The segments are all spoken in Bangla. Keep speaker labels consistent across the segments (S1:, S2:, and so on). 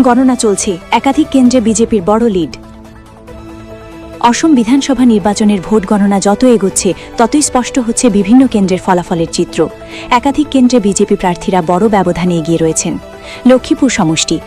S1: গণনা চলছে, একাধিক কেন্দ্রে বিজেপির বড় লিড। অসম বিধানসভা নির্বাচনের ভোট গণনা যত এগোচ্ছে ততই স্পষ্ট হচ্ছে বিভিন্ন কেন্দ্রের ফলাফলের চিত্র। একাধিক কেন্দ্রে বিজেপি প্রার্থীরা বড় ব্যবধানে এগিয়ে রয়েছেন। লক্ষ্মীপুর সমষ্টি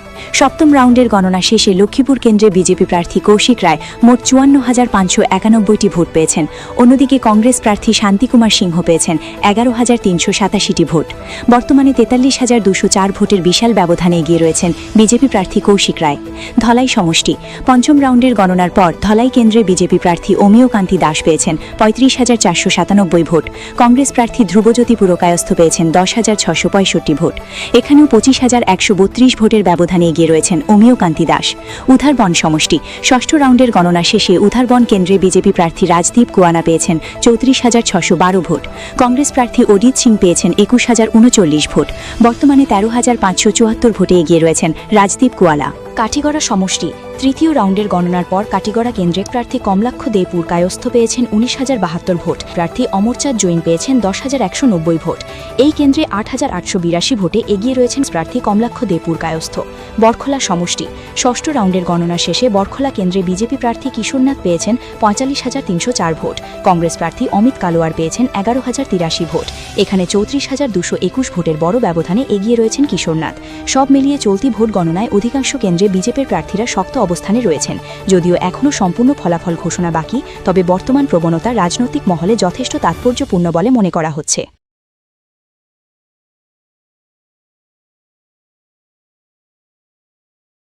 S1: সপ্তম রাউন্ডের গণনা শেষে লক্ষ্মীপুর কেন্দ্রে বিজেপি প্রার্থী কৌশিক রায় মোট ৫৪,৫৯১টি ভোট পেয়েছেন। অন্যদিকে কংগ্রেস প্রার্থী শান্তিকুমার সিংহ পেয়েছেন ১১,৩৮৭টি ভোট। বর্তমানে ৪৩,২০৪ ভোটের বিশাল ব্যবধানে এগিয়ে রয়েছেন বিজেপি প্রার্থী কৌশিক রায়। ধলাই সমষ্টি পঞ্চম রাউন্ডের গণনার পর ধলাই কেন্দ্রে বিজেপি প্রার্থী অমিয়কান্তি দাস পেয়েছেন ৩৫,৪৯৭ ভোট। কংগ্রেস প্রার্থী ধ্রুবজ্যোতি পুরকায়স্থ পেয়েছেন ১০,৬৬৫ ভোট। এখানেও ২৫,১৩২ ভোটের ব্যবধানে এগিয়ে রয়েছেন অমিয়কান্তি দাস। উধারবন সমষ্টি ষষ্ঠ রাউন্ডের গণনা শেষে উধারবন কেন্দ্রে বিজেপি প্রার্থী রাজদীপ কুয়ানা পেয়েছেন ৩৪,৬১২ ভোট। কংগ্রেস প্রার্থী অজিত সিং পেয়েছেন ২১,০৩৯ ভোট। বর্তমানে ১৩,৫৭৪ ভোটে এগিয়ে রয়েছেন রাজদীপ কুয়ালা। কাঠিগড়া সমষ্টি তৃতীয় রাউন্ডের গণনার পর কাঠিগড়া কেন্দ্রে প্রার্থী কমলাক্ষ দে পুরকায়স্থ পেয়েছেন ১৯,০৭২ ভোট। প্রার্থী অমরচাঁদ জৈন পেয়েছেন ১০,১৯০ ভোট। এই কেন্দ্রে ৮,৮৮২ ভোটে এগিয়ে রয়েছেন প্রার্থী কমলাক্ষ দে পুরকায়স্থ। বরখলা সমষ্টি ষষ্ঠ রাউন্ডের গণনা শেষে বরখলা কেন্দ্রে বিজেপি প্রার্থী কিশোরনাথ পেয়েছেন ৪৫,৩০৪ ভোট। কংগ্রেস প্রার্থী অমিত কালোয়ার পেয়েছেন ১১,০৮৩ ভোট। এখানে ৩৪,২২১ ভোটের বড় ব্যবধানে এগিয়ে রয়েছেন কিশোরনাথ। সব মিলিয়ে চলতি ভোট গণনায় অধিকাংশ কেন্দ্রে বিজেপির প্রার্থীরা শক্ত অবস্থানে রয়েছেন। যদিও এখনও সম্পূর্ণ ফলাফল ঘোষণা বাকি, তবে বর্তমান প্রবণতা রাজনৈতিক মহলে যথেষ্ট তাৎপর্যপূর্ণ বলে মনে করা হচ্ছে।